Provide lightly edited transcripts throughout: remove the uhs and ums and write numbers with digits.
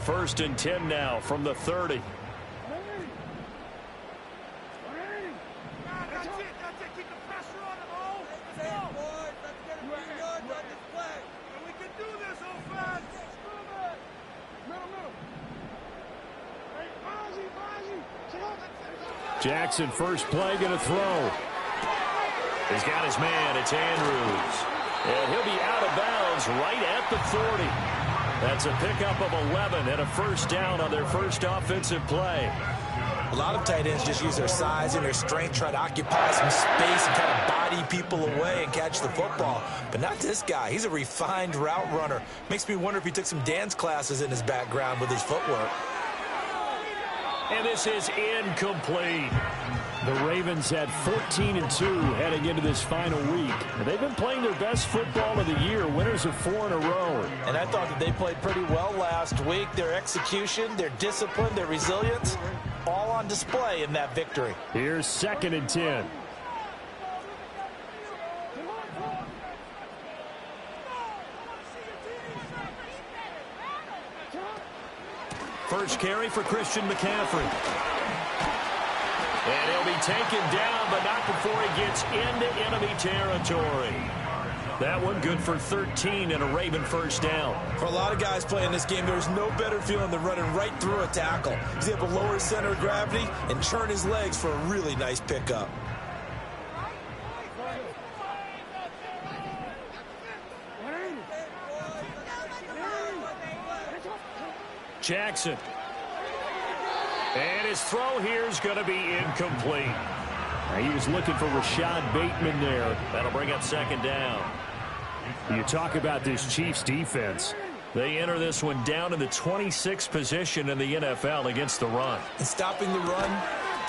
First and 10 now from the 30. Jackson, first play, going to throw. He's got his man. It's Andrews. And he'll be out of bounds right at the 40. That's a pickup of 11 and a first down on their first offensive play. A lot of tight ends just use their size and their strength, try to occupy some space and kind of body people away and catch the football. But not this guy. He's a refined route runner. Makes me wonder if he took some dance classes in his background with his footwork. And this is incomplete. The Ravens had 14-2 heading into this final week. And they've been playing their best football of the year, winners of 4 in a row. And I thought that they played pretty well last week. Their execution, their discipline, their resilience, all on display in that victory. Here's 2nd and 10. First carry for Christian McCaffrey. And he'll be taken down, but not before he gets into enemy territory. That one good for 13 and a Raven first down. For a lot of guys playing this game, there's no better feeling than running right through a tackle. He's able to lower his center of gravity and churn his legs for a really nice pickup. Jackson. And his throw here is going to be incomplete. He was looking for Rashad Bateman there. That'll bring up 2nd down. You talk about this Chiefs defense. They enter this one down in the 26th position in the NFL against the run. And stopping the run,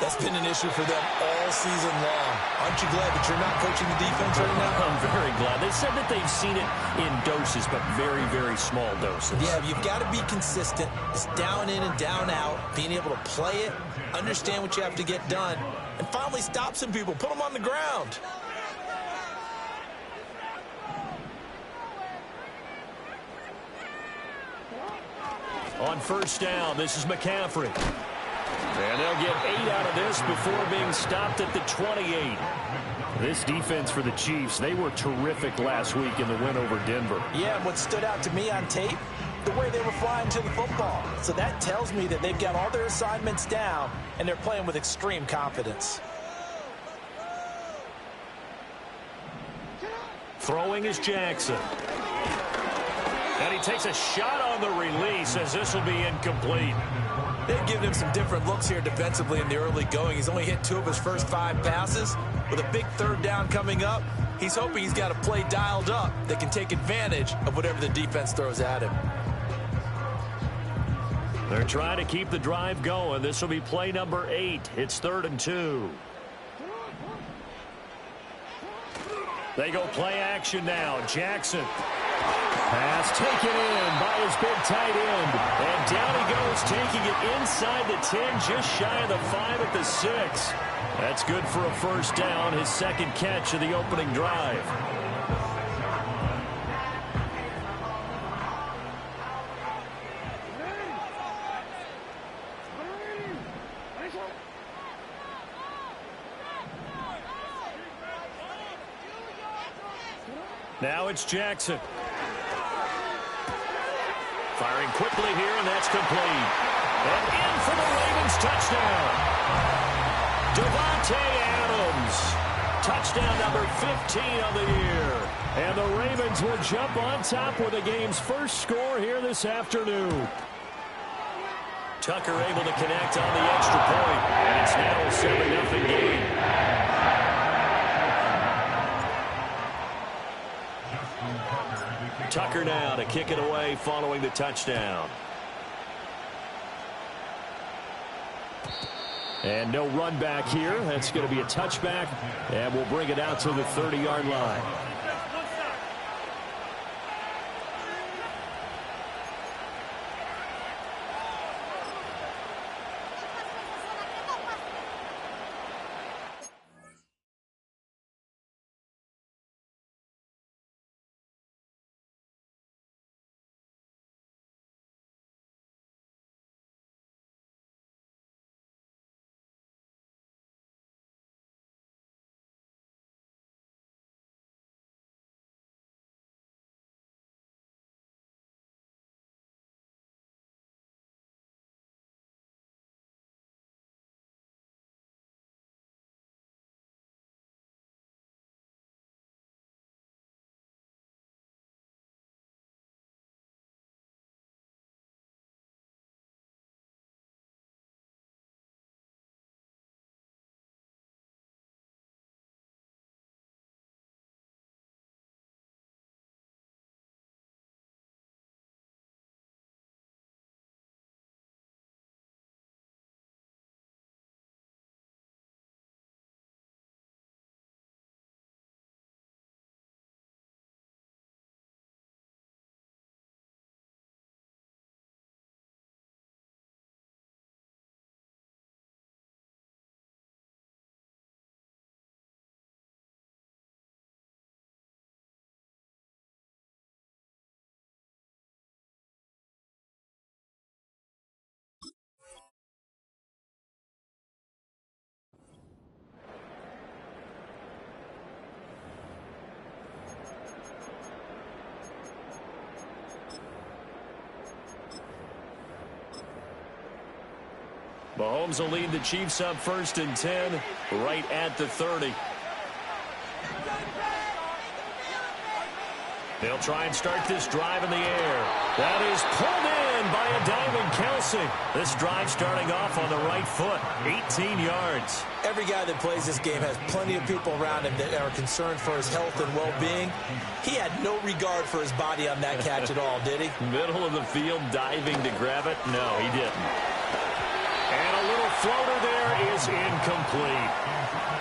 that's been an issue for them all season long. Aren't you glad that you're not coaching the defense right now? I'm very glad. They said that they've seen it in doses, but very, very small doses. Yeah, you've got to be consistent. It's down in and down out, being able to play it, understand what you have to get done, and finally stop some people, put them on the ground. On first down, this is McCaffrey. And they'll get 8 out of this before being stopped at the 28. This defense for the Chiefs, they were terrific last week in the win over Denver. Yeah, and what stood out to me on tape, the way they were flying to the football. So that tells me that they've got all their assignments down, and they're playing with extreme confidence. Throwing is Jackson. And he takes a shot on the release as this will be incomplete. They've given him some different looks here defensively in the early going. He's only hit 2 of his first 5 passes. With a big 3rd down coming up, he's hoping he's got a play dialed up that can take advantage of whatever the defense throws at him. They're trying to keep the drive going. This will be play number 8. It's 3rd and 2. They go play action now. Jackson. Pass taken in by his big tight end. And down he goes, taking it inside the 10, just shy of the 5 at the 6. That's good for a first down, his 2nd catch of the opening drive. Now it's Jackson. Firing quickly here, and that's complete. And in for the Ravens touchdown. Davante Adams. Touchdown number 15 on the year. And the Ravens will jump on top with the game's first score here this afternoon. Tucker able to connect on the extra point. And it's now a 7-0 game. Tucker now to kick it away following the touchdown. And no run back here. That's going to be a touchback, and we'll bring it out to the 30-yard line. Mahomes will lead the Chiefs up 1st and 10, right at the 30. They'll try and start this drive in the air. That is pulled in by a diving Kelsey. This drive starting off on the right foot, 18 yards. Every guy that plays this game has plenty of people around him that are concerned for his health and well-being. He had no regard for his body on that catch at all, did he? Middle of the field, diving to grab it. No, he didn't. And a little floater there is incomplete.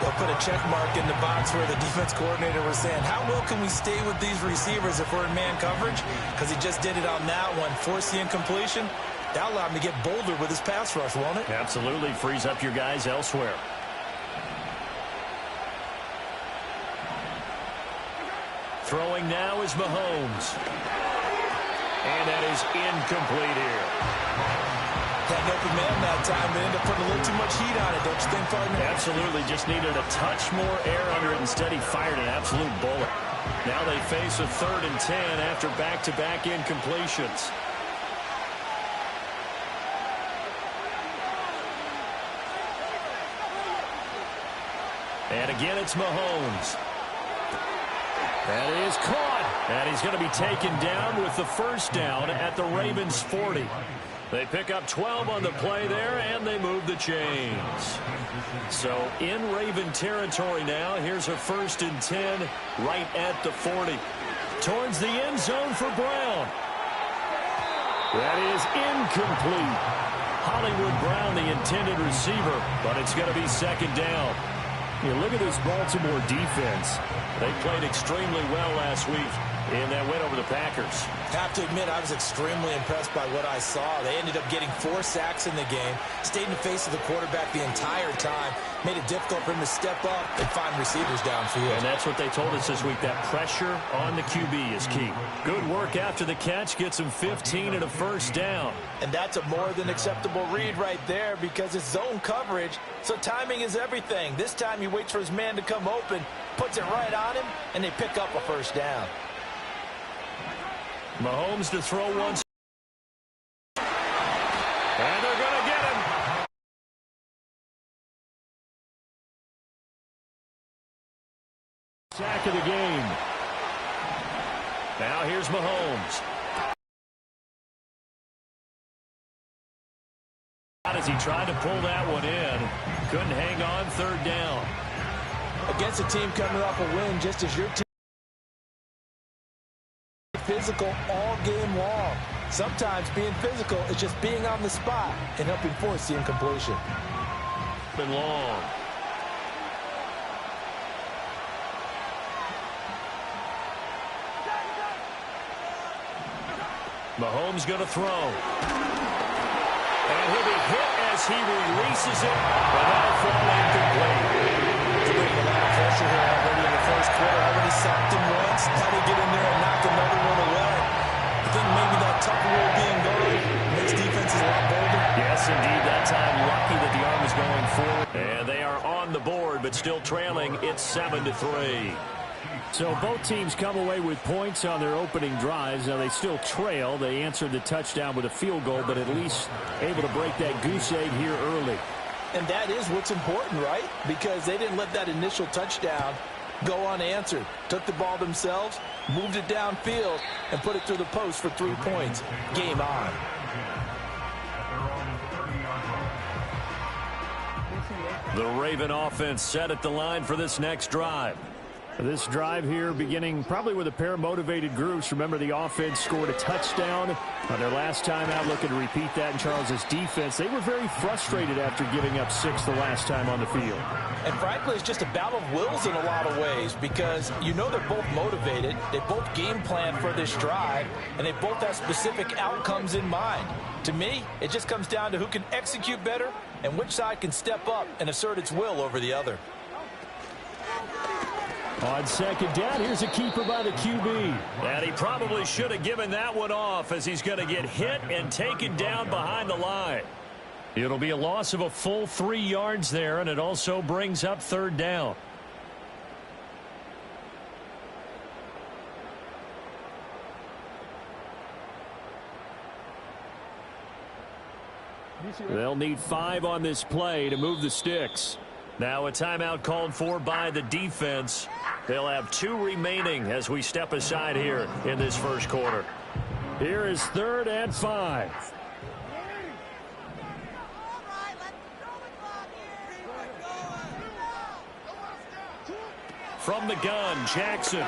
They'll put a check mark in the box where the defense coordinator was saying, how well can we stay with these receivers if we're in man coverage? Because he just did it on that one, forced the incompletion. That allowed him to get bolder with his pass rush, won't it? Absolutely. Frees up your guys elsewhere. Throwing now is Mahomes. And that is incomplete here. Had an open man that time, but ended up putting a little too much heat on it, don't you think, partner? Absolutely. Just needed a touch more air under it. Instead, he fired an absolute bullet. Now they face a 3rd and 10 after back-to-back incompletions. And again, it's Mahomes. That is caught. And he's going to be taken down with the 1st down at the Ravens' 40. They pick up 12 on the play there, and they move the chains. So in Raven territory now, here's a 1st and 10 right at the 40. Towards the end zone for Brown. That is incomplete. Hollywood Brown, the intended receiver, but it's going to be 2nd down. You look at this Baltimore defense. They played extremely well last week in that win over the Packers. Have to admit, I was extremely impressed by what I saw. They ended up getting 4 sacks in the game, stayed in the face of the quarterback the entire time, made it difficult for him to step up and find receivers downfield. And that's what they told us this week, that pressure on the QB is key. Good work after the catch, gets him 15 and a 1st down. And that's a more than acceptable read right there because it's zone coverage, so timing is everything. This time he waits for his man to come open, puts it right on him, and they pick up a 1st down. Mahomes to throw once. And they're going to get him. Sack of the game. Now here's Mahomes. As he tried to pull that one in, couldn't hang on, 3rd down. Against a team coming off a win, just as your team physical all game long. Sometimes being physical is just being on the spot and helping force the incompletion. Been long. Mahomes going to throw. And he'll be hit as he releases it, but that'll fall incomplete. They're bringing a lot of pressure here already in the 1st quarter. Already sacked him once. How do you get in there and knock another one away? I think maybe that tough rule being guarded makes defenses a lot bolder. Yes, indeed. That time, lucky that the arm is going forward. And they are on the board, but still trailing. It's 7-3. So both teams come away with points on their opening drives. Now they still trail. They answered the touchdown with a field goal, but at least able to break that goose egg here early. And that is what's important, right? Because they didn't let that initial touchdown go unanswered. Took the ball themselves, moved it downfield, and put it through the post for 3 points. Game on. The Raven offense set at the line for this next drive. This drive here beginning probably with a pair of motivated groups. Remember, the offense scored a touchdown on their last time out, looking to repeat that in Charles's defense. They were very frustrated after giving up 6 the last time on the field. And frankly, it's just a battle of wills in a lot of ways because you know they're both motivated. They both game plan for this drive, and they both have specific outcomes in mind. To me, it just comes down to who can execute better and which side can step up and assert its will over the other. On 2nd down, here's a keeper by the QB. And he probably should have given that one off as he's going to get hit and taken down behind the line. It'll be a loss of a full 3 yards there, and it also brings up 3rd down. They'll need 5 on this play to move the sticks. Now a timeout called for by the defense. They'll have 2 remaining as we step aside here in this first quarter. Here is 3rd and 5. From the gun, Jackson.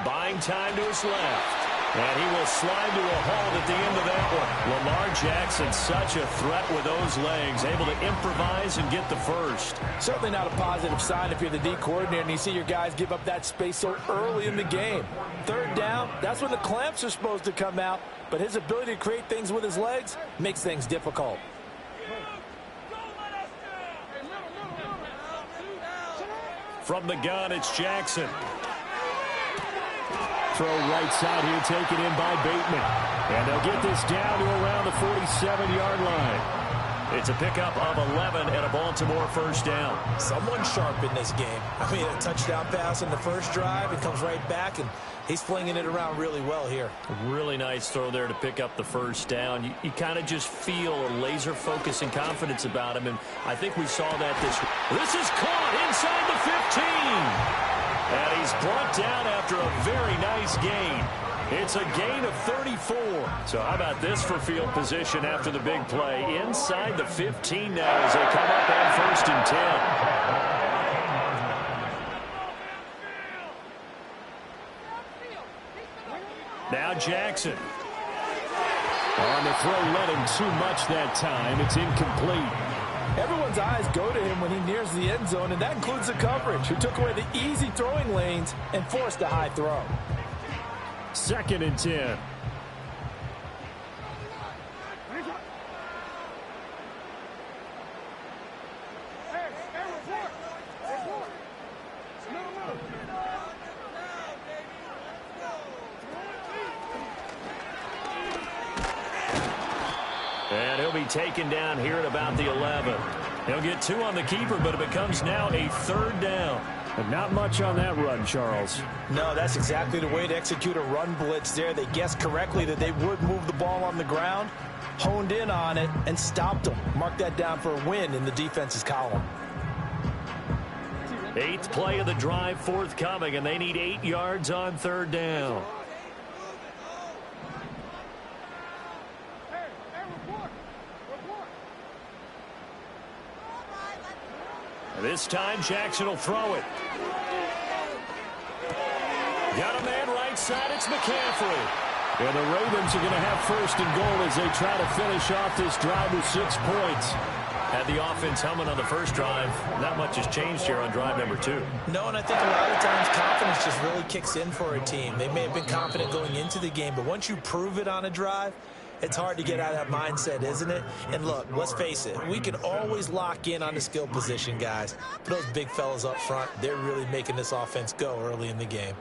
Buying time to his left. And he will slide to a halt at the end of that one. Lamar Jackson, such a threat with those legs, able to improvise and get the first. Certainly not a positive sign if you're the D coordinator and you see your guys give up that space so early in the game. 3rd down, that's when the clamps are supposed to come out. But his ability to create things with his legs makes things difficult. From the gun, it's Jackson. Throw right side here, taken in by Bateman. And they'll get this down to around the 47-yard line. It's a pickup of 11 and a Baltimore first down. Someone sharp in this game. I mean, a touchdown pass on the first drive. It comes right back, and he's flinging it around really well here. Really nice throw there to pick up the first down. You kind of just feel a laser focus and confidence about him, and I think we saw that this is caught inside the 15. And he's brought down after a very nice gain. It's a gain of 34. So how about this for field position after the big play? Inside the 15 now as they come up on 1st and 10. Now Jackson. On the throw, let him too much that time. It's incomplete. Everyone's eyes go to him when he nears the end zone, and that includes the coverage, who took away the easy throwing lanes and forced a high throw. 2nd and 10. And he'll be taken down here at about the 11. He'll get 2 on the keeper, but it becomes now a 3rd down. And not much on that run, Charles. No, that's exactly the way to execute a run blitz there. They guessed correctly that they would move the ball on the ground, honed in on it, and stopped them. Mark that down for a win in the defense's column. 8th play of the drive forthcoming, and they need 8 yards on 3rd down. This time, Jackson will throw it. Got a man right side. It's McCaffrey. And the Ravens are going to have 1st and goal as they try to finish off this drive with 6 points. Had the offense humming on the first drive. Not much has changed here on drive number 2. No, and I think a lot of times confidence just really kicks in for a team. They may have been confident going into the game, but once you prove it on a drive, it's hard to get out of that mindset, isn't it? And look, let's face it, we can always lock in on the skill position, guys. But those big fellas up front, they're really making this offense go early in the game.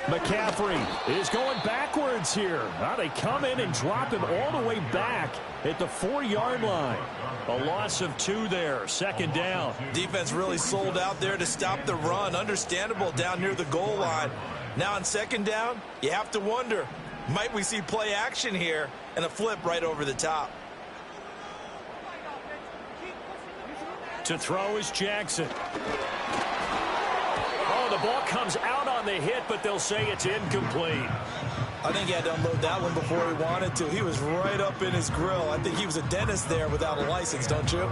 McCaffrey is going backwards here. Now they come in and drop him all the way back at the 4-yard line. A loss of 2 there, 2nd down. Defense really sold out there to stop the run. Understandable down near the goal line. Now on 2nd down, you have to wonder, might we see play action here and a flip right over the top? To throw is Jackson. Oh, the ball comes out on the hit, but they'll say it's incomplete. I think he had to unload that one before he wanted to. He was right up in his grill. I think he was a dentist there without a license, don't you?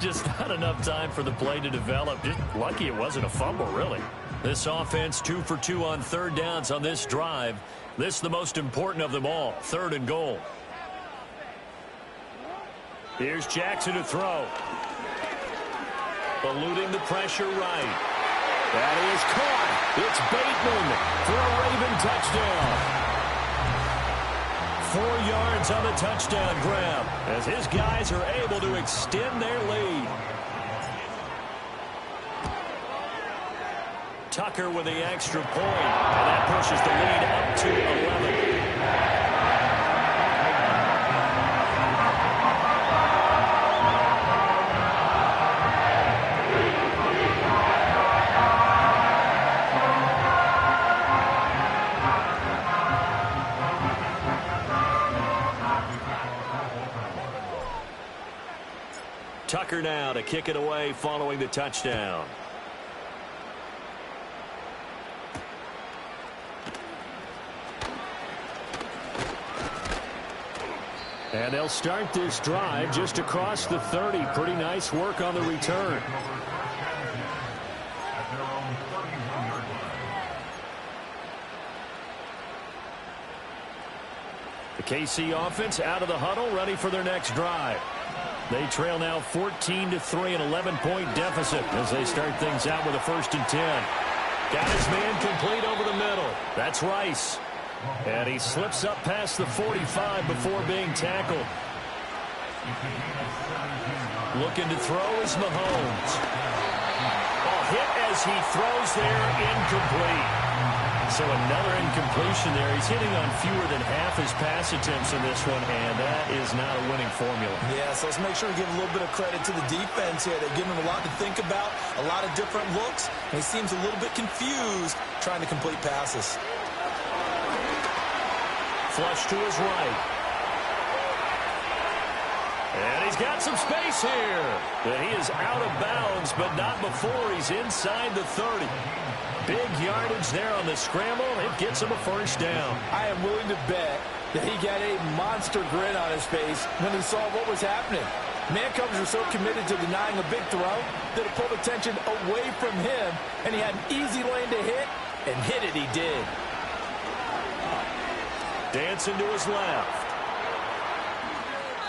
Just not enough time for the play to develop. Just lucky it wasn't a fumble, really. This offense 2 for 2 on 3rd downs on this drive. This is the most important of them all, 3rd and goal. Here's Jackson to throw. Eluding the pressure right. That is caught. It's Bateman for a Raven touchdown. 4 yards on the touchdown grab as his guys are able to extend their lead. Tucker with the extra point, and that pushes the lead up to 11. Tucker now to kick it away following the touchdown. And they'll start this drive just across the 30. Pretty nice work on the return. The KC offense out of the huddle, ready for their next drive. They trail now 14-3, an 11-point deficit as they start things out with a 1st and 10. Got his man complete over the middle. That's Rice. And he slips up past the 45 before being tackled. Looking to throw is Mahomes. Hit as he throws there, incomplete. So another incompletion there. He's hitting on fewer than half his pass attempts in this one, and that is not a winning formula. Yeah, so let's make sure we give a little bit of credit to the defense here. They're giving him a lot to think about, a lot of different looks, and he seems a little bit confused trying to complete passes. Flush to his right. And he's got some space here. And he is out of bounds, but not before he's inside the 30. Big yardage there on the scramble. It gets him a 1st down. I am willing to bet that he got a monster grin on his face when he saw what was happening. Man-coverage was so committed to denying a big throw that it pulled attention away from him, and he had an easy lane to hit, and hit it he did. Dancing to his left.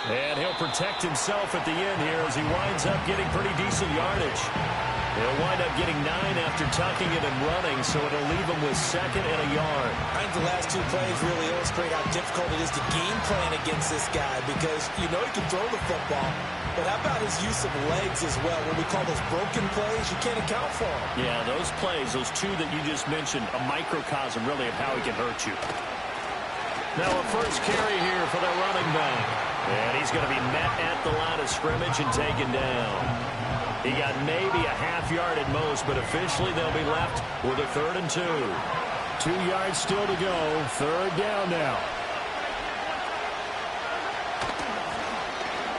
And he'll protect himself at the end here as he winds up getting pretty decent yardage. He'll wind up getting 9 after tucking it and running, so it'll leave him with 2nd and a yard. I think the last 2 plays really illustrate how difficult it is to game plan against this guy because you know he can throw the football, but how about his use of legs as well? What we call those broken plays, you can't account for them. Yeah, those plays, those 2 that you just mentioned, a microcosm really of how he can hurt you. Now a first carry here for the running back. And he's going to be met at the line of scrimmage and taken down. He got maybe a half yard at most, but officially they'll be left with a 3rd and 2. 2 yards still to go. 3rd down now.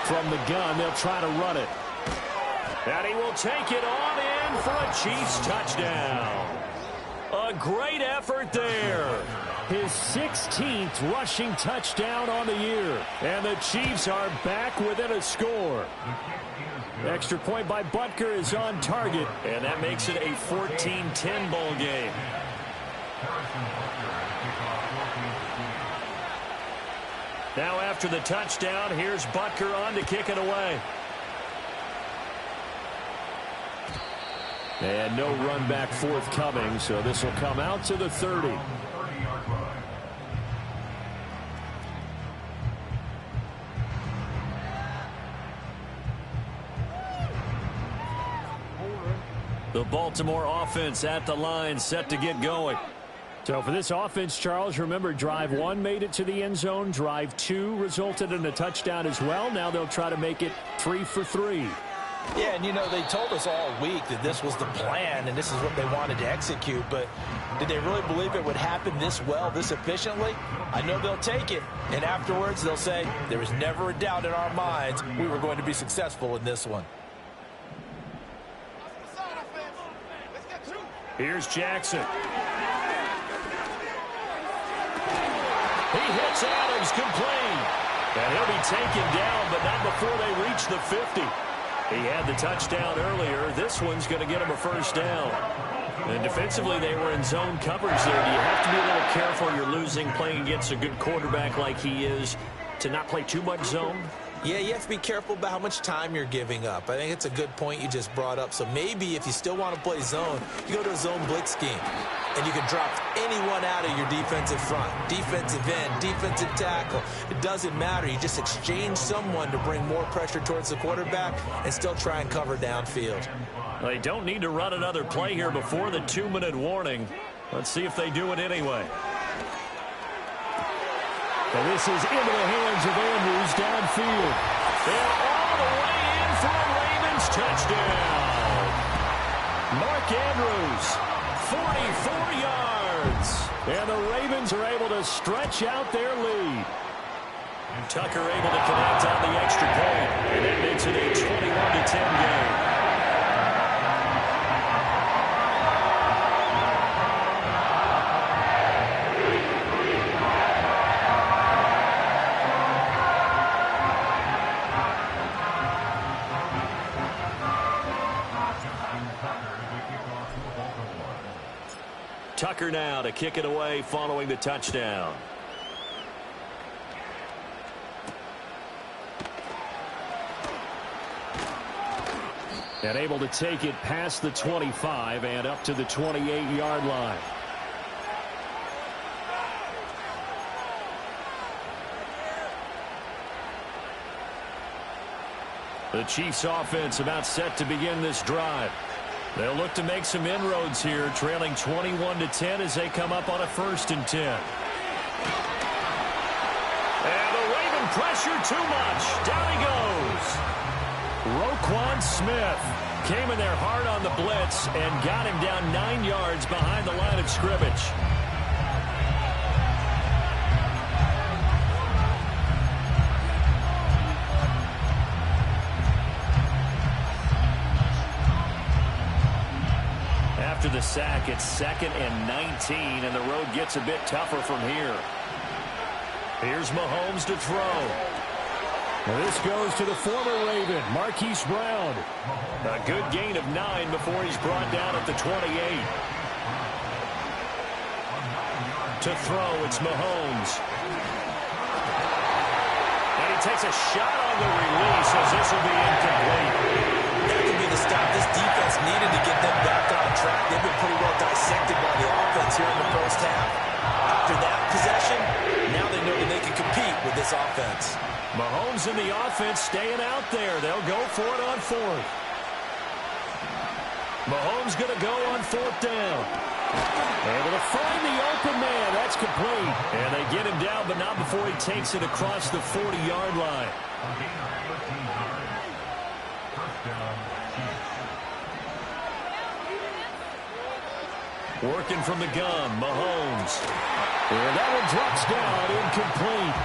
From the gun, they'll try to run it. And he will take it on in for a Chiefs touchdown. A great effort there. His 16th rushing touchdown on the year. And the Chiefs are back within a score. Extra point by Butker is on target. And that makes it a 14-10 ball game. Now after the touchdown, here's Butker on to kick it away. And no run back forthcoming, so this will come out to the 30. The Baltimore offense at the line, set to get going. So for this offense, Charles, remember, drive 1 made it to the end zone. Drive 2 resulted in a touchdown as well. Now they'll try to make it 3 for 3. Yeah, and you know, they told us all week that this was the plan and this is what they wanted to execute, but did they really believe it would happen this well, this efficiently? I know they'll take it, and afterwards they'll say, there was never a doubt in our minds we were going to be successful in this one. Here's Jackson. He hits Adams complete. And he'll be taken down, but not before they reach the 50. He had the touchdown earlier. This one's going to get him a 1st down. And defensively, they were in zone coverage there. Do you have to be a little careful? You're losing, playing against a good quarterback like he is, to not play too much zone? Yeah, you have to be careful about how much time you're giving up. I think it's a good point you just brought up. So maybe if you still want to play zone, you go to a zone blitz scheme. And you can drop anyone out of your defensive front. Defensive end, defensive tackle. It doesn't matter. You just exchange someone to bring more pressure towards the quarterback and still try and cover downfield. They don't need to run another play here before the 2-minute warning. Let's see if they do it anyway. And this is into the hands of Andrews downfield. And all the way in for a Ravens touchdown. Mark Andrews, 44 yards. And the Ravens are able to stretch out their lead. Tucker able to connect on the extra point. And that makes it a 21-10 game. Tucker now to kick it away following the touchdown. And able to take it past the 25 and up to the 28-yard line. The Chiefs offense about set to begin this drive. They'll look to make some inroads here, trailing 21-10 as they come up on a 1st and 10. And the Raven pressure too much. Down he goes. Roquan Smith came in there hard on the blitz and got him down 9 yards behind the line of scrimmage. After the sack, it's 2nd and 19, and the road gets a bit tougher from here. Here's Mahomes to throw. Well, this goes to the former Raven, Marquise Brown. A good gain of 9 before he's brought down at the 28. To throw, it's Mahomes. And he takes a shot on the release as this will be incomplete. That could be the stop this defense needed to get them back on track. They've been pretty well dissected by the offense here in the first half. After that possession, now they know that they can compete with this offense. Mahomes and the offense staying out there. They'll go for it on 4th. Mahomes going to go on 4th down. Able to find the open man. That's complete. And they get him down, but not before he takes it across the 40-yard line. Working from the gun, Mahomes. And that one drops down, incomplete.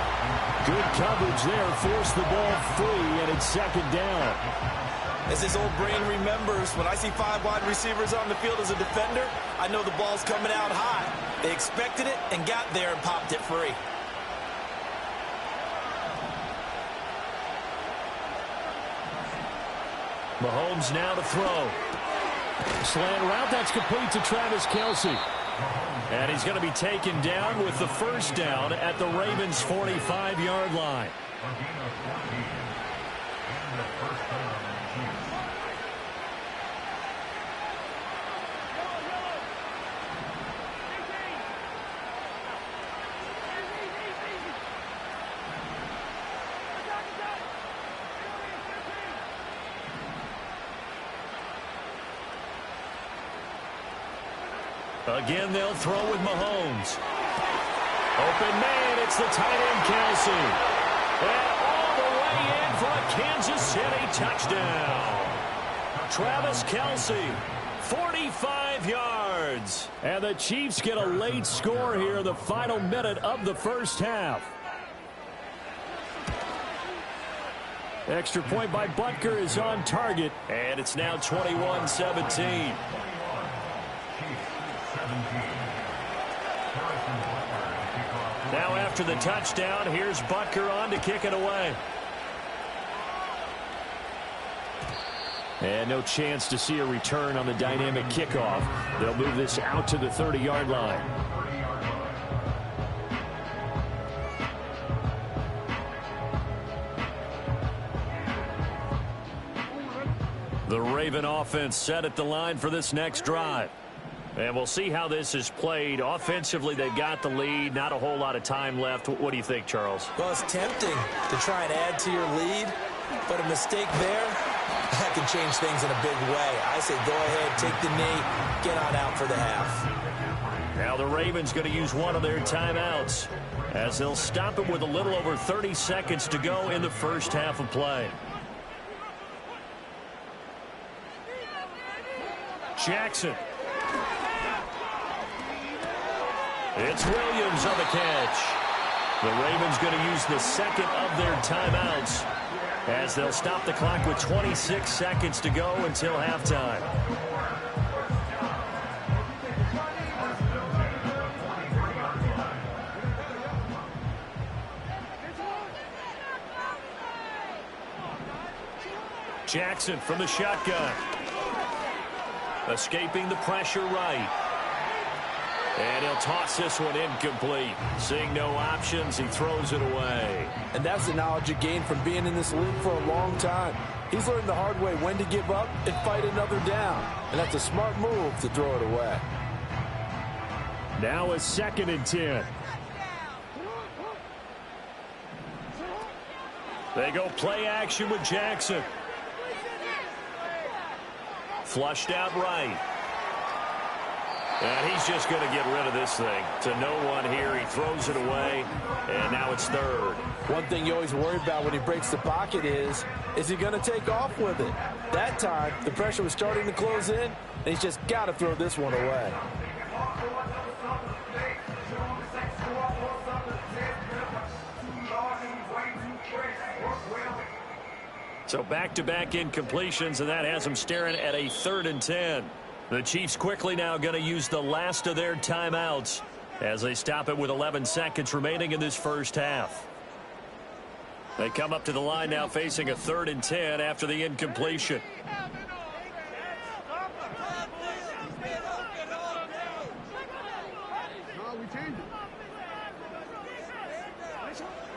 Good coverage there, forced the ball free, and it's 2nd down. As his old brain remembers, when I see 5 wide receivers on the field as a defender, I know the ball's coming out high. They expected it and got there and popped it free. Mahomes now to throw. Slant route, that's complete to Travis Kelce. And he's going to be taken down with the 1st down at the Ravens' 45-yard line. Again, they'll throw with Mahomes. Open man, it's the tight end, Kelce. And all the way in for a Kansas City touchdown. Travis Kelce, 45 yards. And the Chiefs get a late score here in the final minute of the first half. Extra point by Butker is on target, and it's now 21-17. Now after the touchdown, here's Butker on to kick it away. And no chance to see a return on the dynamic kickoff. They'll move this out to the 30-yard line. The Raven offense set at the line for this next drive. And we'll see how this is played. Offensively, they've got the lead. Not a whole lot of time left. What do you think, Charles? Well, it's tempting to try and add to your lead, but a mistake there that can change things in a big way. I say go ahead, take the knee, get on out for the half. Now the Ravens going to use one of their timeouts as they'll stop it with a little over 30 seconds to go in the first half of play. Jackson. It's Williams on the catch. The Ravens going to use the second of their timeouts as they'll stop the clock with 26 seconds to go until halftime. Jackson from the shotgun. Escaping the pressure right. And he'll toss this one incomplete. Seeing no options, he throws it away. And that's the knowledge he gained from being in this league for a long time. He's learned the hard way when to give up and fight another down. And that's a smart move to throw it away. Now a 2nd and 10. They go play action with Jackson. Flushed out right. And he's just going to get rid of this thing. To no one here. He throws it away. And now it's 3rd. One thing you always worry about when he breaks the pocket is he going to take off with it? That time, the pressure was starting to close in, and he's just got to throw this one away. So back-to-back incompletions, and that has them staring at a 3rd and 10. The Chiefs quickly now going to use the last of their timeouts as they stop it with 11 seconds remaining in this first half. They come up to the line now facing a 3rd and 10 after the incompletion.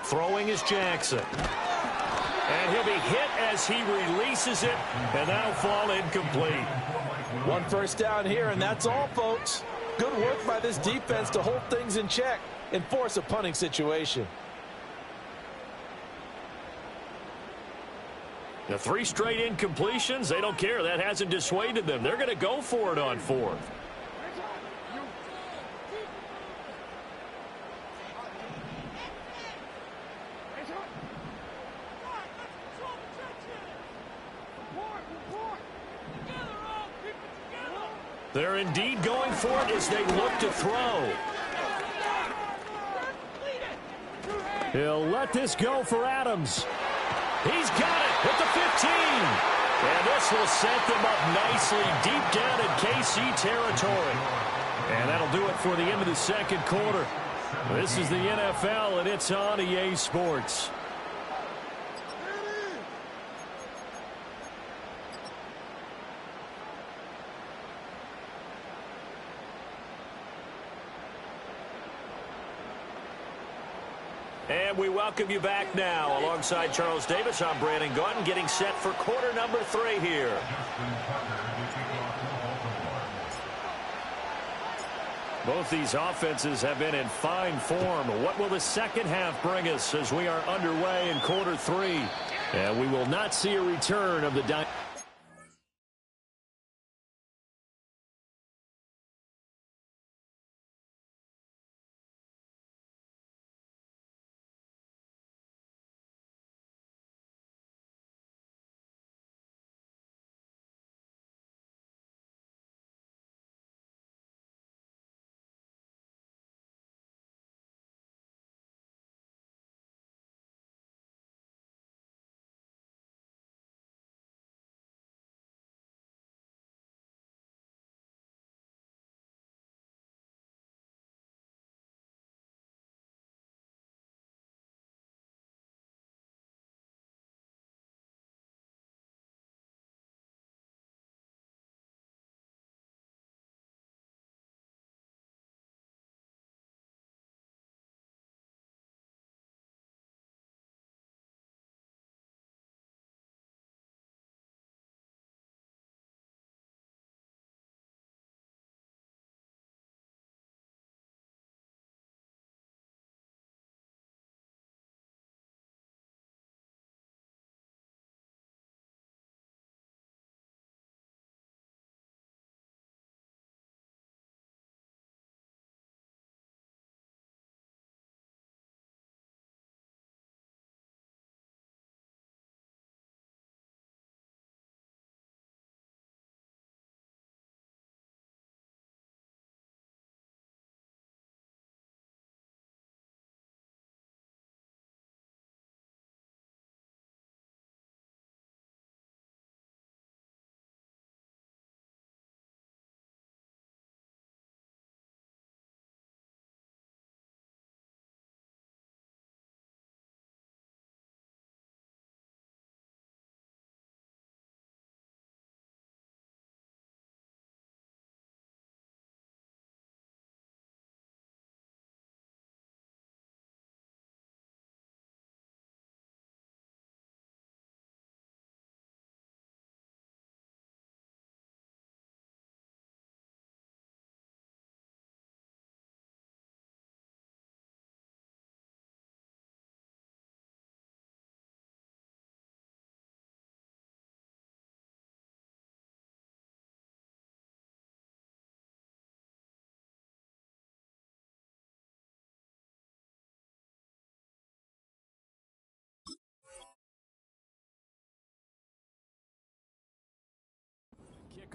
Throwing is Jackson. And he'll be hit as he releases it, and that'll fall incomplete. 1 first down here, and that's all, folks. Good work by this defense to hold things in check and force a punting situation. The 3 straight incompletions, they don't care. That hasn't dissuaded them. They're going to go for it on 4th. They're indeed going for it as they look to throw. He'll let this go for Adams. He's got it at the 15. And this will set them up nicely deep down in KC territory. And that'll do it for the end of the 2nd quarter. This is the NFL, and it's on EA Sports. And we welcome you back now. Alongside Charles Davis, I'm Brandon Gotw, getting set for quarter number 3 here. Both these offenses have been in fine form. What will the second half bring us as we are underway in quarter 3? And we will not see a return of the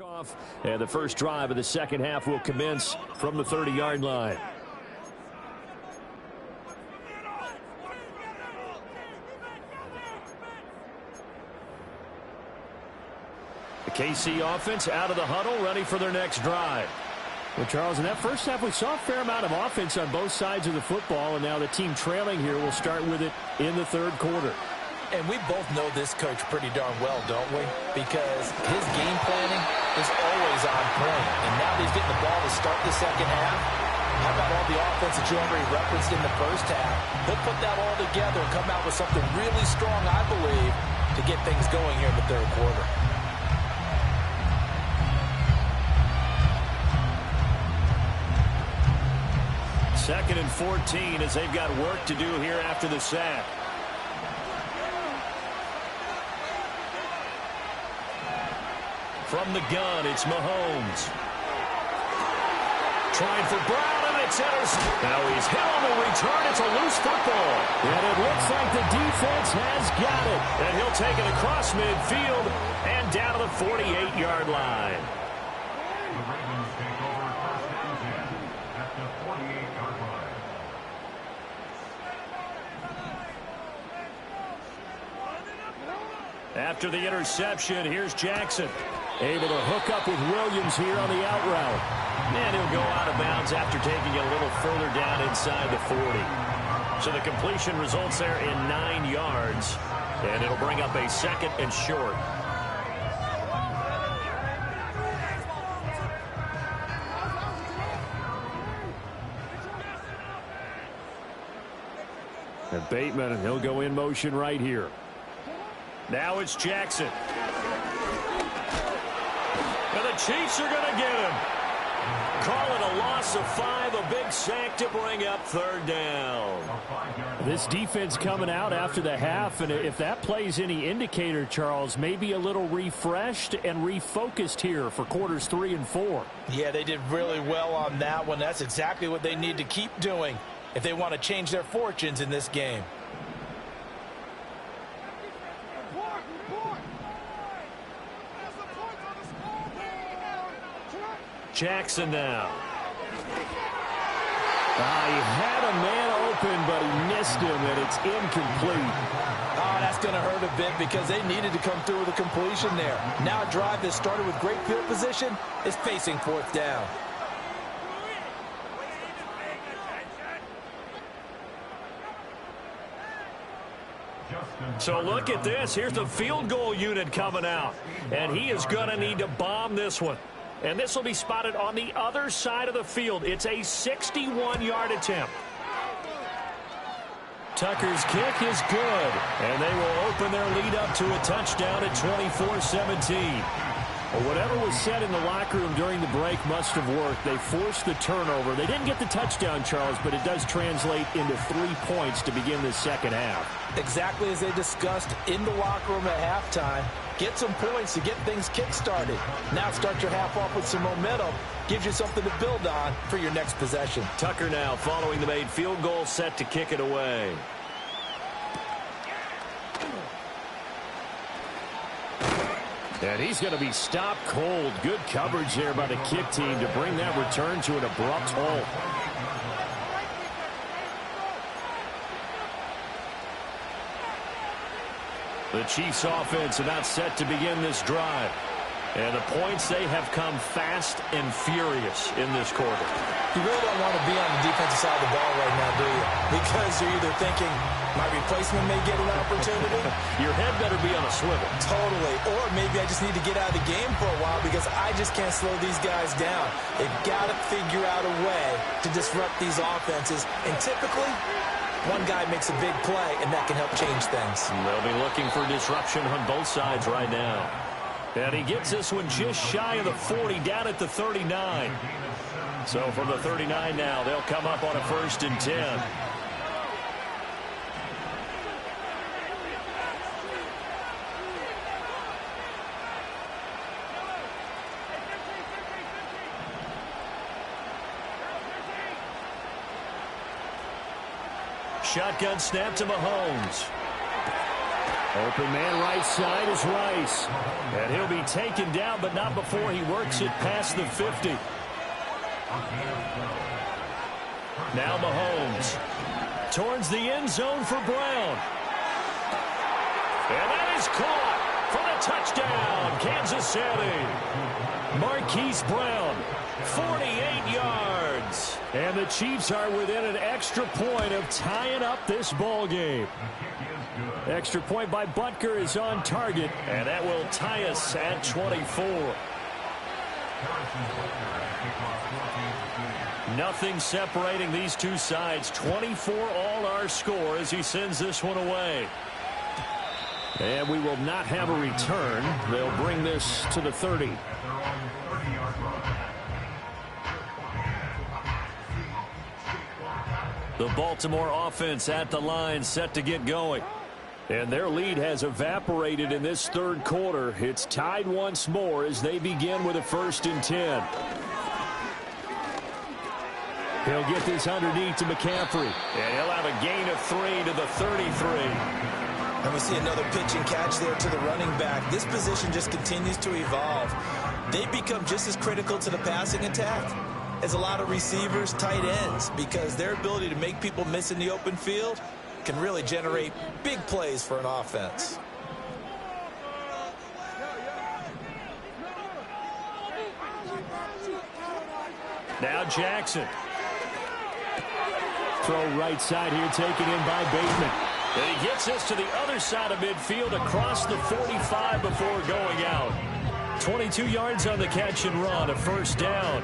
Off, and the first drive of the second half will commence from the 30-yard line. The KC offense out of the huddle, ready for their next drive. Well, Charles, in that first half, we saw a fair amount of offense on both sides of the football, and now the team trailing here will start with it in the third quarter. And we both know this coach pretty darn well, don't we? Because his game planning is always on point. And now that he's getting the ball to start the second half, how about all the offense that you already referenced in the first half? He'll put that all together and come out with something really strong, I believe, to get things going here in the third quarter. Second and 14 as they've got work to do here after the sack. From the gun, it's Mahomes. Trying for Brown, and it's intercepted. Now he's hit on the return. It's a loose football. And it looks like the defense has got it. And he'll take it across midfield and down to the 48-yard line. The Ravens take over first and 10 at the 48-yard line. After the interception, here's Jackson. Able to hook up with Williams here on the out route. And he'll go out of bounds after taking it a little further down inside the 40. So the completion results there in 9 yards. And it'll bring up a second and short. And Bateman, he'll go in motion right here. Now it's Jackson. And the Chiefs are going to get him. Call it a loss of 5, a big sack to bring up third down. This defense coming out after the half, and if that plays any indicator, Charles, maybe a little refreshed and refocused here for quarters 3 and 4. Yeah, they did really well on that one. That's exactly what they need to keep doing if they want to change their fortunes in this game. Jackson now. He had a man open, but he missed him, and it's incomplete. Oh, that's going to hurt a bit because they needed to come through with a completion there. Now a drive that started with great field position is facing fourth down. So look at this. Here's the field goal unit coming out, and he is going to need to bomb this one. And this will be spotted on the other side of the field. It's a 61-yard attempt. Tucker's kick is good, and they will open their lead up to a touchdown at 24-17. Well, whatever was said in the locker room during the break must have worked. They forced the turnover. They didn't get the touchdown, Charles, but it does translate into 3 points to begin the second half. Exactly as they discussed in the locker room at halftime. Get some points to get things kick-started. Now start your half off with some momentum. Gives you something to build on for your next possession. Tucker now following the made field goal, set to kick it away. And he's going to be stopped cold. Good coverage there by the kick team to bring that return to an abrupt halt. The Chiefs offense about set to begin this drive. And the points, they have come fast and furious in this quarter. You really don't want to be on the defensive side of the ball right now, do you? Because you're either thinking, my replacement may get an opportunity. Your head better be on a swivel. Totally. Or maybe I just need to get out of the game for a while because I just can't slow these guys down. They've got to figure out a way to disrupt these offenses. And typically, one guy makes a big play, and that can help change things. And they'll be looking for disruption on both sides right now. And he gets this one just shy of the 40, down at the 39. So from the 39 now, they'll come up on a 1st and 10. Shotgun snap to Mahomes. Open man right side is Rice. And he'll be taken down, but not before he works it past the 50. Now Mahomes. Towards the end zone for Brown. And that is caught for the touchdown, Kansas City. Marquise Brown, 48 yards. And the Chiefs are within an extra point of tying up this ball game. Extra point by Butker is on target, and that will tie us at 24. Nothing separating these two sides. 24 all our score as he sends this one away. And we will not have a return. They'll bring this to the 30. The Baltimore offense at the line, set to get going. And their lead has evaporated in this third quarter. It's tied once more as they begin with a 1st and 10. He'll get this underneath to McCaffrey. And he'll have a gain of 3 to the 33. And we see another pitch and catch there to the running back. This position just continues to evolve. They become just as critical to the passing attack as a lot of receivers, tight ends, because their ability to make people miss in the open field can really generate big plays for an offense. Now Jackson. Throw right side here, taken in by Bateman. And he gets this to the other side of midfield across the 45 before going out. 22 yards on the catch and run, a 1st down.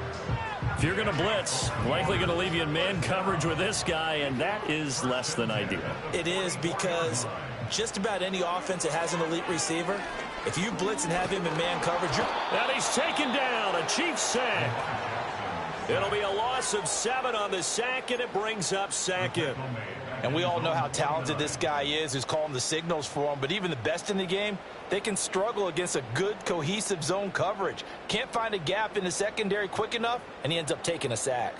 If you're going to blitz, likely going to leave you in man coverage with this guy, and that is less than ideal. It is, because just about any offense that has an elite receiver, if you blitz and have him in man coverage, and he's taken down, a Chiefs sack. It'll be a loss of 7 on the sack, and it brings up 2nd. And we all know how talented this guy is, who's calling the signals for him. But even the best in the game, they can struggle against a good, cohesive zone coverage. Can't find a gap in the secondary quick enough, and he ends up taking a sack.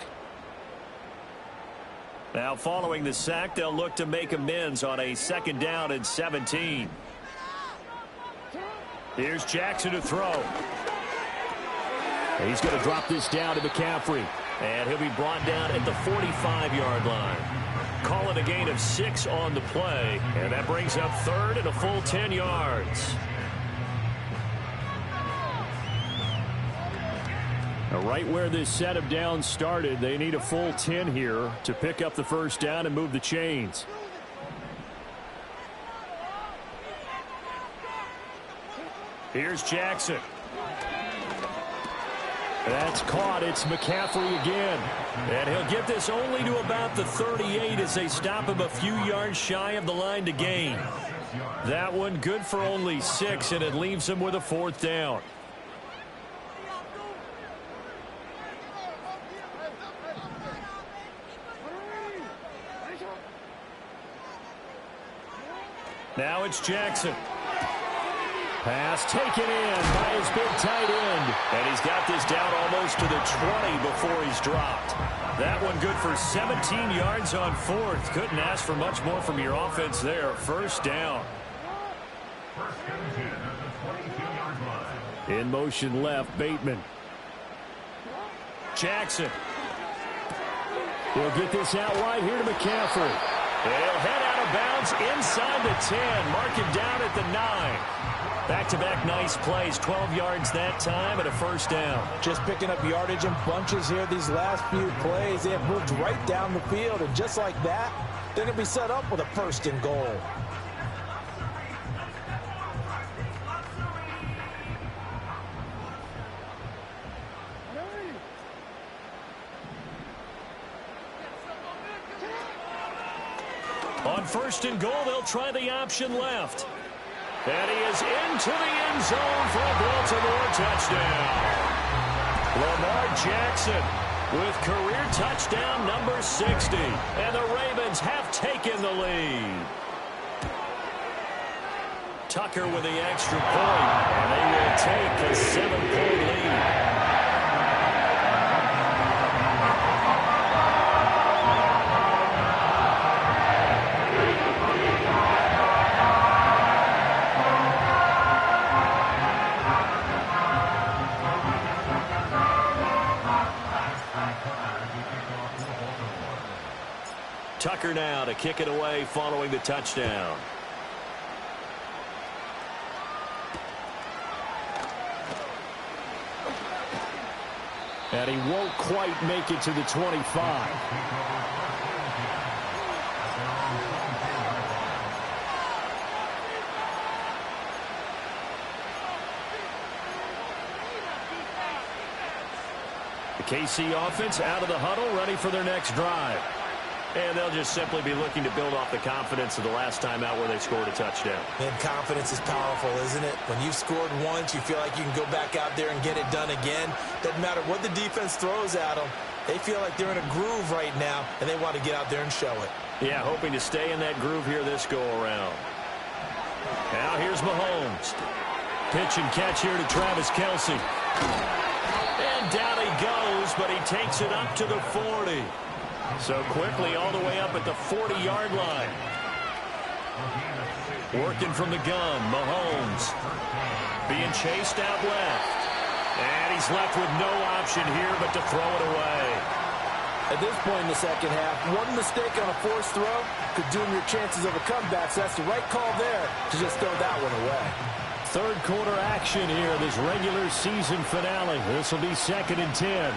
Now, following the sack, they'll look to make amends on a 2nd down and 17. Here's Jackson to throw. He's going to drop this down to McCaffrey. And he'll be brought down at the 45-yard line. Call it a gain of 6 on the play. And that brings up 3rd and a full 10 yards. Now, right where this set of downs started, they need a full 10 here to pick up the 1st down and move the chains. Here's Jackson. That's caught. It's McCaffrey again. And he'll get this only to about the 38 as they stop him a few yards shy of the line to gain. That one good for only 6, and it leaves him with a 4th down. Now it's Jackson. Pass taken in by his big tight end. And he's got this down almost to the 20 before he's dropped. That one good for 17 yards on 4th. Couldn't ask for much more from your offense there. 1st down. In motion left, Bateman. Jackson. He'll get this out wide here to McCaffrey. He'll head out of bounds inside the 10. Mark him down at the 9. Back-to-back nice plays, 12 yards that time and a 1st down. Just picking up yardage in bunches here these last few plays. They have moved right down the field, and just like that, they're going to be set up with a 1st and goal. On 1st and goal, they'll try the option left. And he is into the end zone for a Baltimore touchdown. Lamar Jackson with career touchdown number 60. And the Ravens have taken the lead. Tucker with the extra point. And they will take a 7-point lead. Tucker now to kick it away following the touchdown. And he won't quite make it to the 25. The KC offense out of the huddle, ready for their next drive. And they'll just simply be looking to build off the confidence of the last time out where they scored a touchdown. And confidence is powerful, isn't it? When you've scored once, you feel like you can go back out there and get it done again. Doesn't matter what the defense throws at them. They feel like they're in a groove right now, and they want to get out there and show it. Yeah, hoping to stay in that groove here this go-around. Now here's Mahomes. Pitch and catch here to Travis Kelce. And down he goes, but he takes it up to the 40. So quickly all the way up at the 40-yard line. Working from the gun, Mahomes. Being chased out left. And he's left with no option here but to throw it away. At this point in the second half, one mistake on a forced throw could doom your chances of a comeback. So that's the right call there to just throw that one away. Third quarter action here, this regular season finale. This will be 2nd and 10.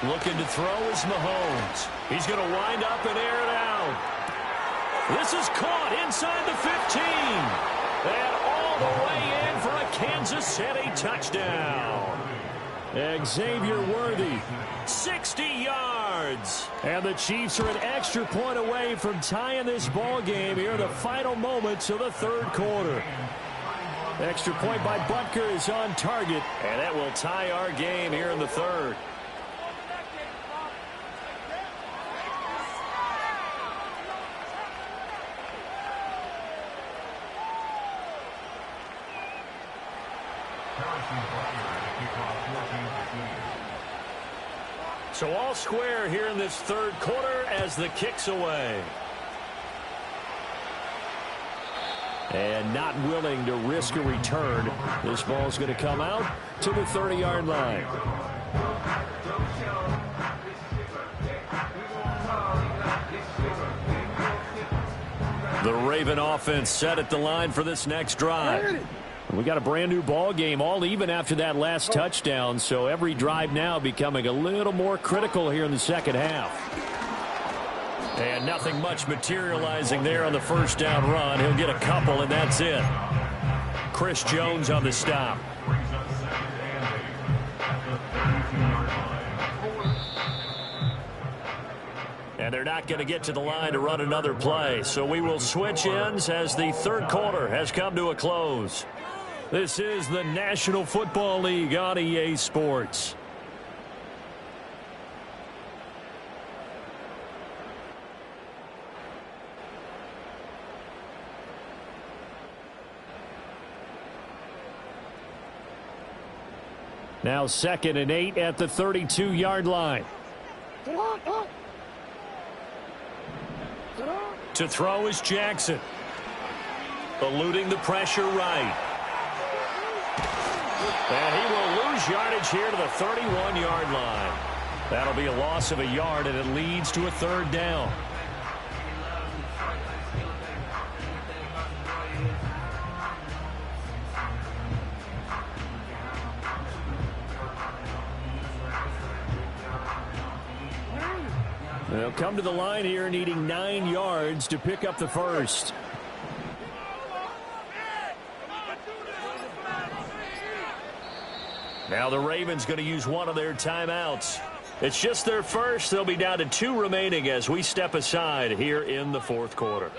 Looking to throw is Mahomes. He's going to wind up and air it out. This is caught inside the 15. And all the way in for a Kansas City touchdown. Xavier Worthy, 60 yards. And the Chiefs are an extra point away from tying this ball game here in the final moments of the third quarter. Extra point by Butker is on target. And that will tie our game here in the third. So all square here in this third quarter as the kick's away. And not willing to risk a return. This ball's going to come out to the 30-yard line. The Raven offense set at the line for this next drive. We got a brand new ball game, all even after that last touchdown, so every drive now becoming a little more critical here in the second half. And nothing much materializing there on the first down run. He'll get a couple, and that's it. Chris Jones on the stop. And they're not going to get to the line to run another play, so we will switch ends as the third quarter has come to a close. This is the National Football League on EA Sports. Now 2nd and 8 at the 32-yard line. To throw is Jackson. Eluding the pressure right. And he will lose yardage here to the 31-yard line. That'll be a loss of a yard, and it leads to a third down. They'll come to the line here needing 9 yards to pick up the first. Now the Ravens going to use one of their timeouts. It's just their first. They'll be down to 2 remaining as we step aside here in the fourth quarter.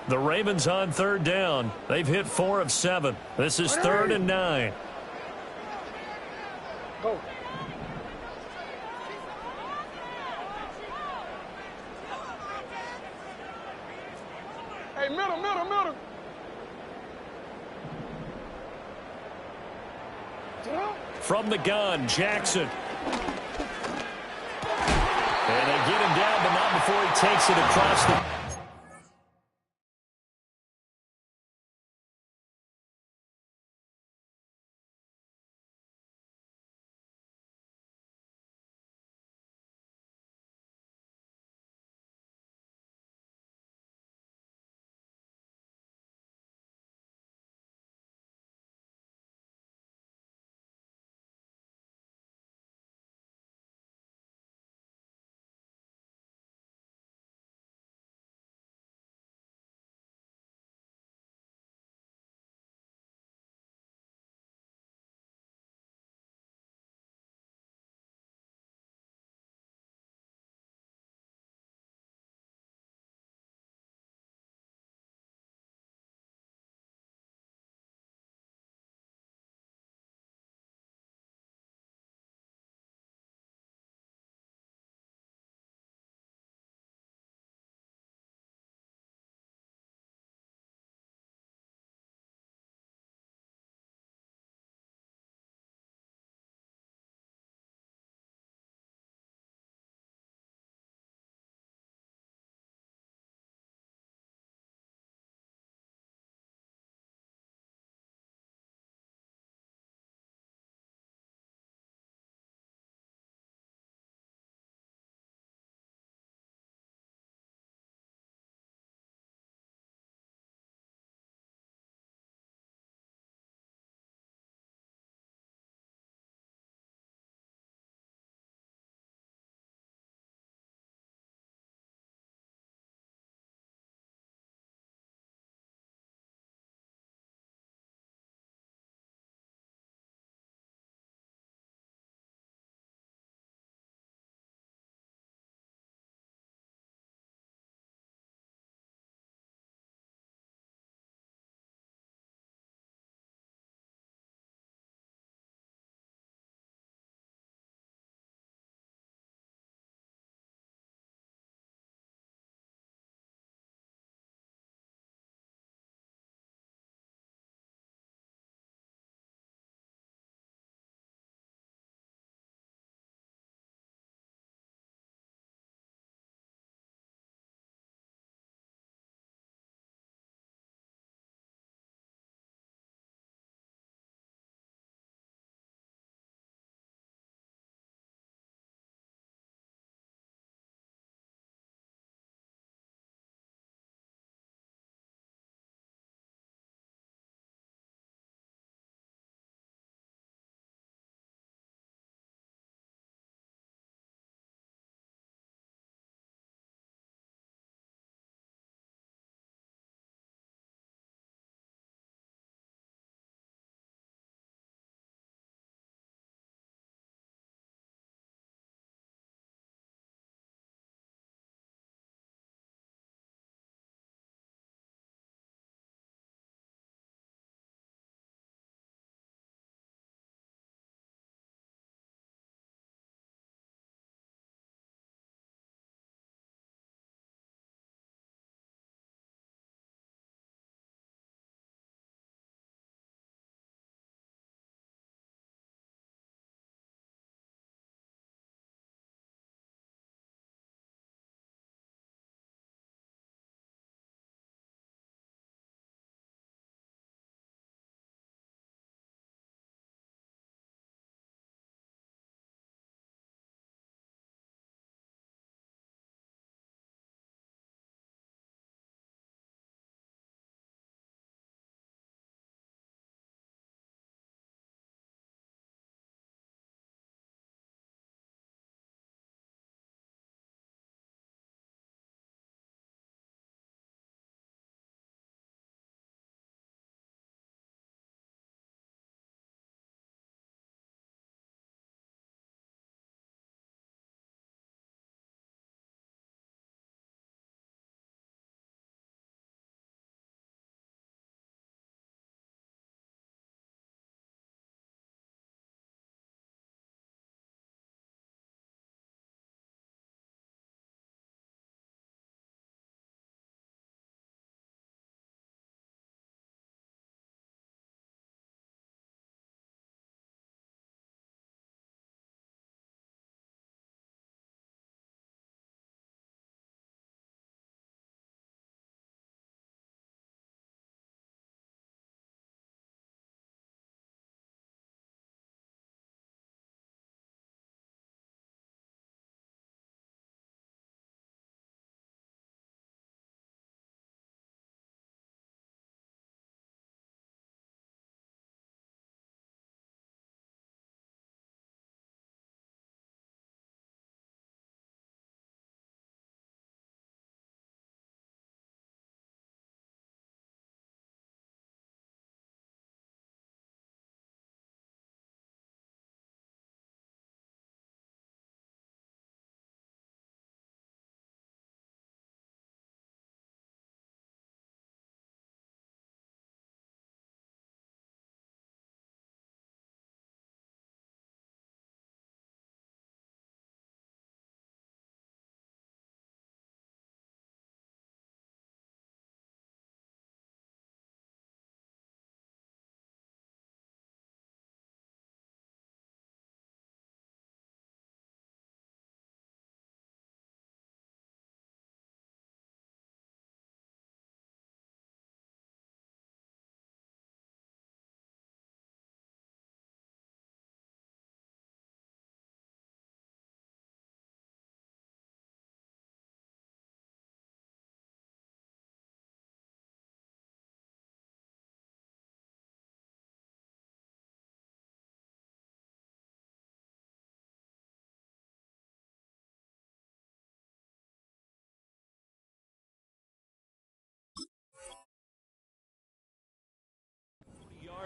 The Ravens on third down. They've hit 4 of 7. This is 3rd and 9. Go. Hey, middle. From the gun, Jackson. And they get him down, but not before he takes it across the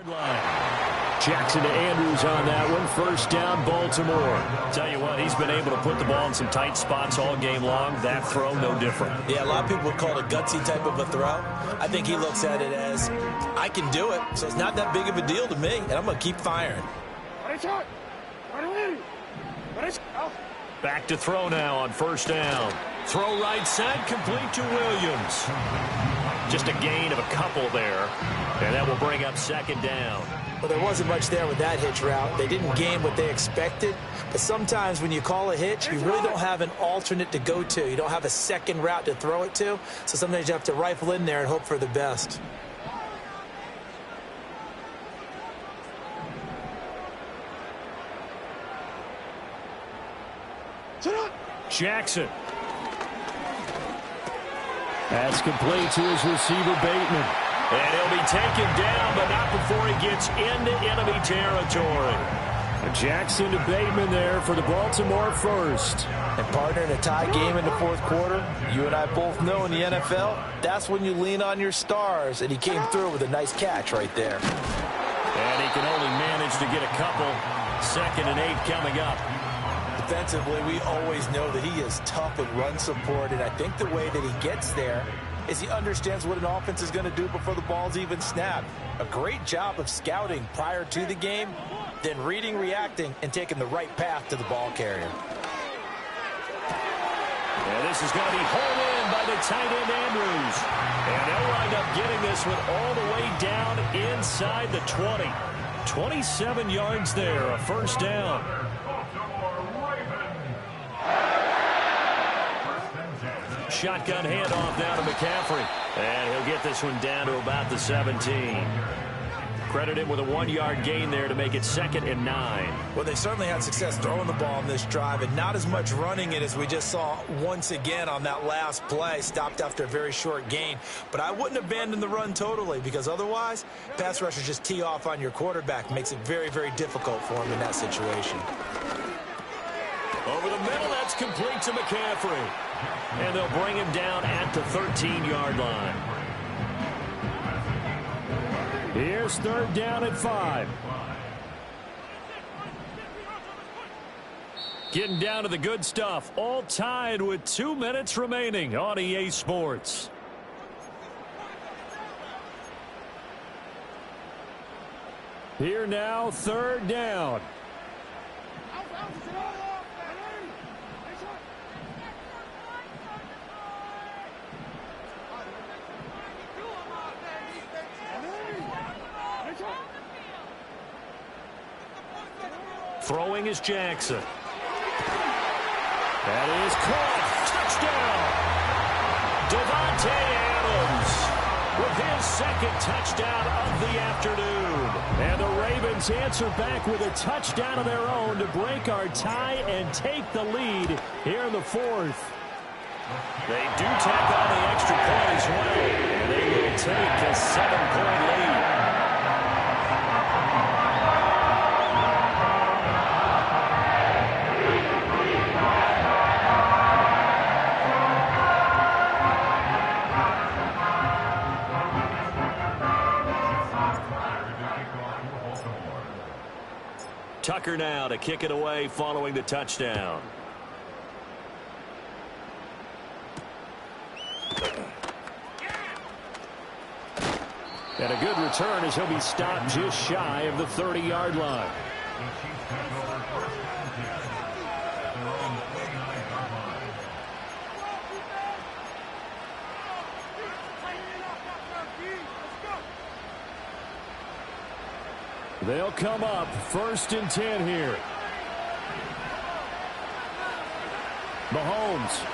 line. Jackson to Andrews on that one. First down, Baltimore. Tell you what, he's been able to put the ball in some tight spots all game long. That throw, no different. Yeah, a lot of people would call it a gutsy type of a throw. I think he looks at it as, I can do it, so it's not that big of a deal to me, and I'm going to keep firing. Back to throw now on first down. Throw right side, complete to Williams. Just a gain of a couple there, and that will bring up second down. Well, there wasn't much there with that hitch route. They didn't gain what they expected. But sometimes when you call a hitch, you really don't have an alternate to go to. You don't have a second route to throw it to. So sometimes you have to rifle in there and hope for the best. Jackson. That's complete to his receiver, Bateman. And he'll be taken down, but not before he gets into enemy territory. Jackson to Bateman there for the Baltimore first. And partner, in a tie game in the fourth quarter, you and I both know in the NFL, that's when you lean on your stars. And he came through with a nice catch right there. And he can only manage to get a couple. 2nd and 8 coming up. Defensively, we always know that he is tough in run support, and I think the way that he gets there is he understands what an offense is going to do before the ball's even snapped. A great job of scouting prior to the game, then reading, reacting, and taking the right path to the ball carrier. And this is going to be hauled in by the tight end Andrews. And they'll wind up getting this one all the way down inside the 20. 27 yards there, a first down. Shotgun handoff now to McCaffrey. And he'll get this one down to about the 17. Credit him with a 1-yard gain there to make it 2nd and 9. Well, they certainly had success throwing the ball on this drive, and not as much running it as we just saw once again on that last play. Stopped after a very short gain. But I wouldn't abandon the run totally, because otherwise, pass rushers just tee off on your quarterback. Makes it very, very difficult for him in that situation. Over the middle, that's complete to McCaffrey. And they'll bring him down at the 13-yard line. Here's 3rd down at 5. Getting down to the good stuff. All tied with 2 minutes remaining on EA Sports. Here now, 3rd down. Throwing is Jackson. That is caught. Touchdown. Devontae Adams with his 2nd touchdown of the afternoon. And the Ravens answer back with a touchdown of their own to break our tie and take the lead here in the 4th. They do tack on the extra point as well. And they will take a 7-point lead. Tucker now to kick it away following the touchdown. And a good return as he'll be stopped just shy of the 30-yard line. They'll come up 1st and 10 here. Mahomes.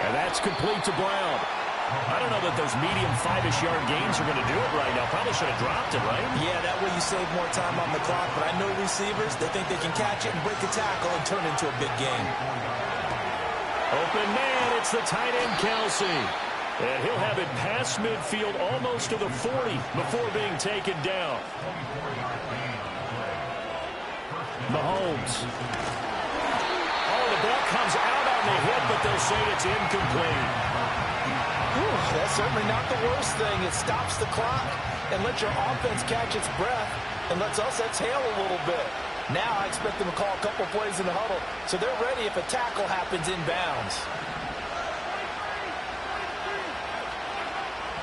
And that's complete to Brown. I don't know that those medium 5-ish yard gains are going to do it right now. Probably should have dropped it, right? Yeah, that way you save more time on the clock. But I know receivers, they think they can catch it and break a tackle and turn it into a big game. Open man, it's the tight end Kelsey. And he'll have it past midfield almost to the 40 before being taken down. Mahomes. Oh, the ball comes out on the hit, but they'll say it's incomplete. That's certainly not the worst thing. It stops the clock. and let your offense catch its breath and lets us exhale a little bit. Now I expect them to call a couple plays in the huddle so they're ready if a tackle happens inbounds.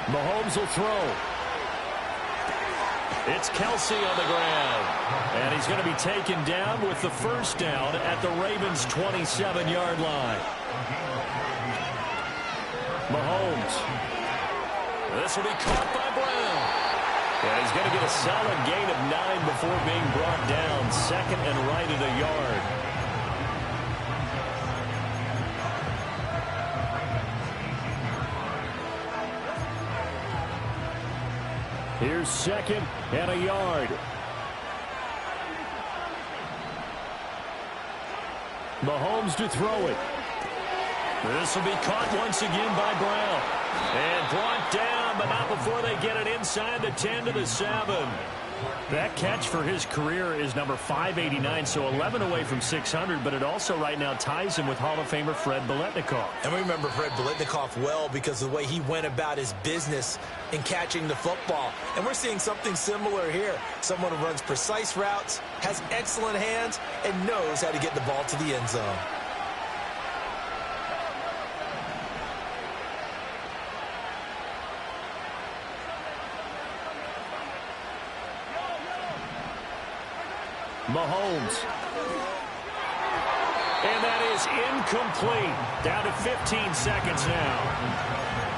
Mahomes will throw. It's Kelsey on the ground. And he's going to be taken down with the first down at the Ravens' 27-yard line. Mahomes. This will be caught by Brown. And he's going to get a solid gain of 9 before being brought down. Second and right at a yard. Here's second and a yard. Mahomes to throw it. This will be caught once again by Brown. And brought down, but not before they get it inside the 10 to the 7. That catch for his career is number 589, so 11 away from 600, but it also right now ties him with Hall of Famer Fred Biletnikoff. And we remember Fred Biletnikoff well because of the way he went about his business in catching the football. And we're seeing something similar here. Someone who runs precise routes, has excellent hands, and knows how to get the ball to the end zone. Mahomes. And that is incomplete. Down to 15 seconds now.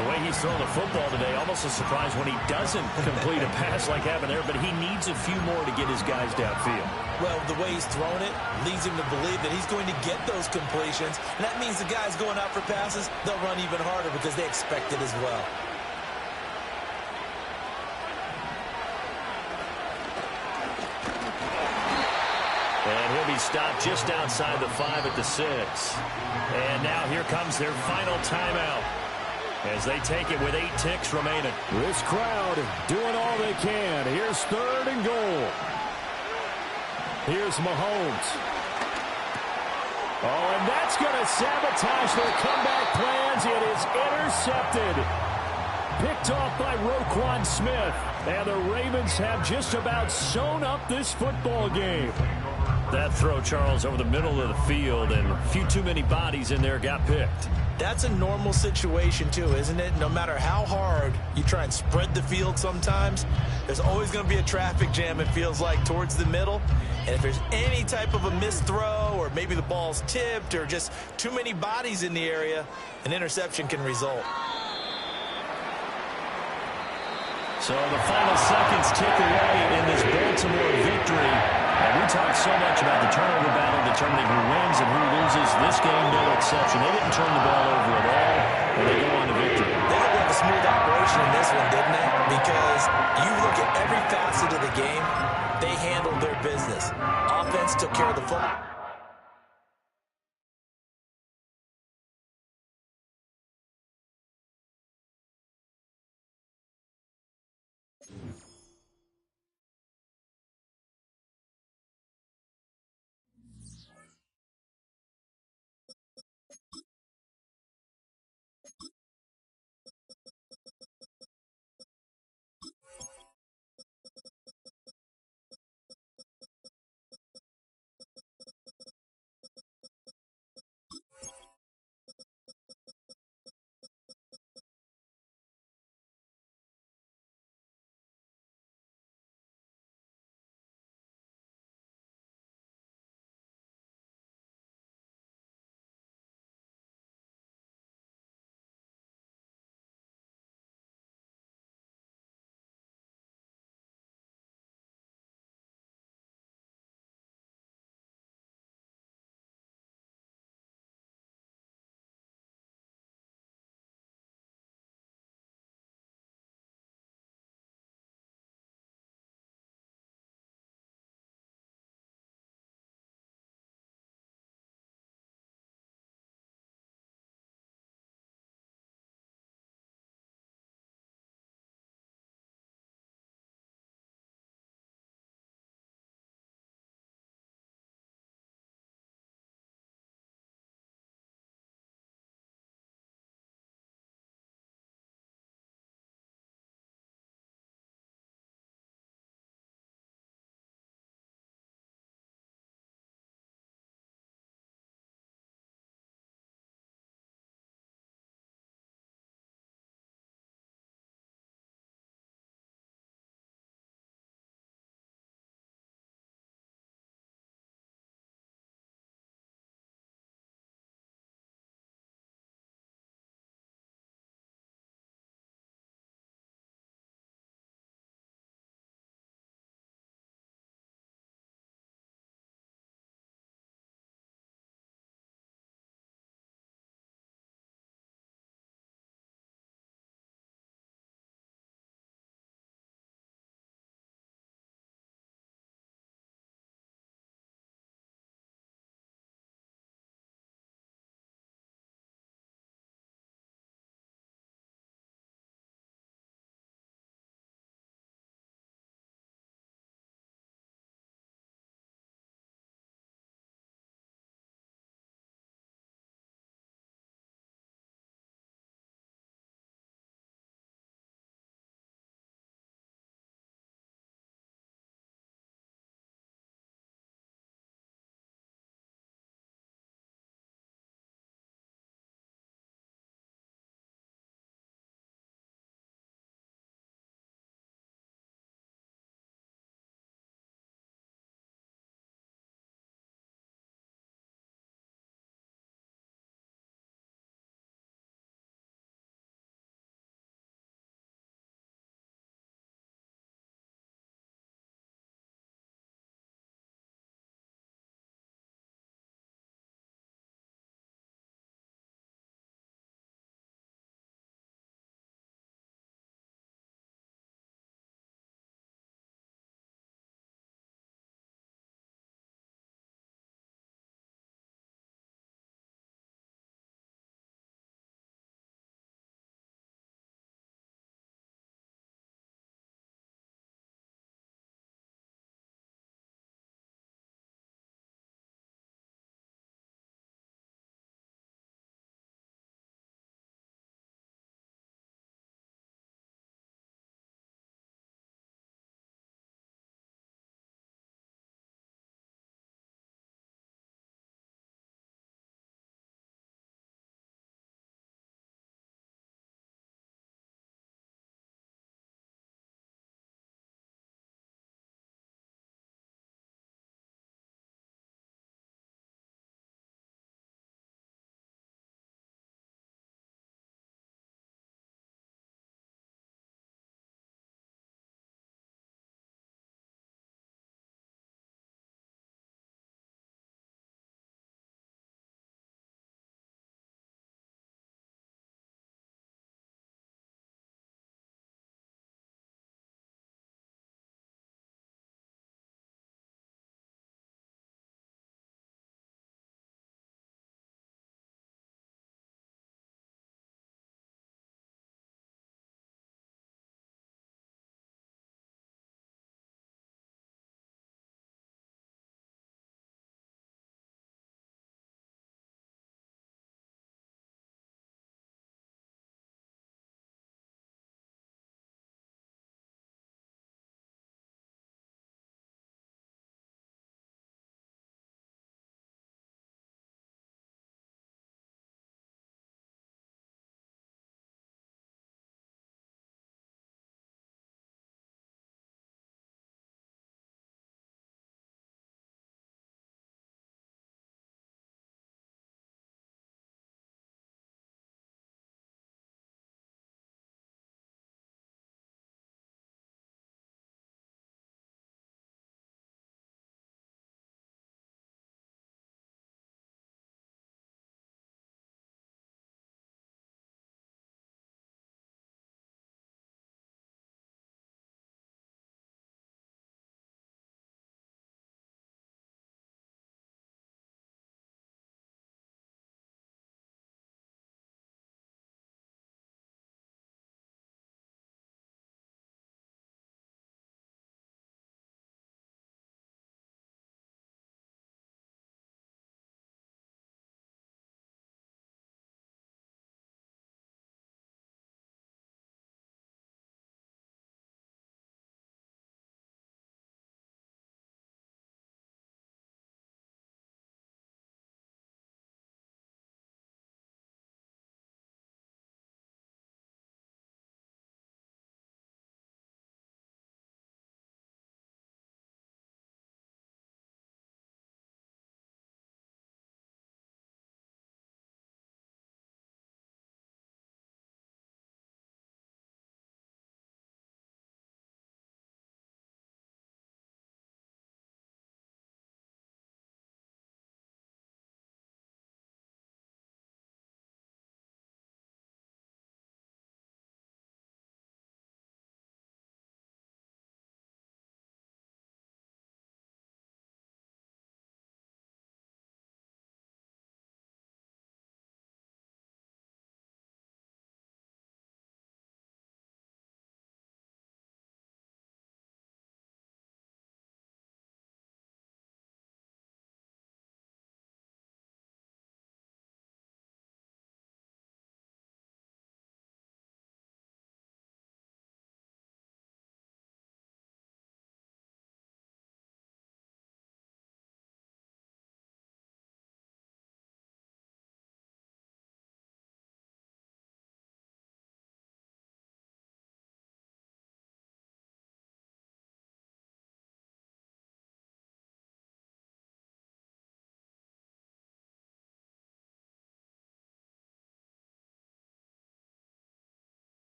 The way he's thrown the football today, almost a surprise when he doesn't complete a pass like happened there, but he needs a few more to get his guys downfield. Well, the way he's thrown it leads him to believe that he's going to get those completions, and that means the guys going out for passes, they'll run even harder because they expect it as well. And he'll be stopped just outside the 5 at the 6. And now here comes their final timeout as they take it with 8 ticks remaining. This crowd doing all they can. Here's third and goal. Here's Mahomes. Oh, and that's going to sabotage their comeback plans. It is intercepted. Picked off by Roquan Smith. And the Ravens have just about sewn up this football game. That throw, Charles, over the middle of the field, and a few too many bodies in there got picked. That's a normal situation, too, isn't it? No matter how hard you try and spread the field sometimes, there's always going to be a traffic jam, it feels like, towards the middle. And if there's any type of a missed throw, or maybe the ball's tipped, or just too many bodies in the area, an interception can result. So the final seconds tick away in this Baltimore victory. And we talked so much about the turnover battle determining who wins and who loses. This game, no exception. They didn't turn the ball over at all, and they go on to victory. They look like a smooth operation in this one, didn't they? Because you look at every facet of the game, they handled their business. Offense took care of the football.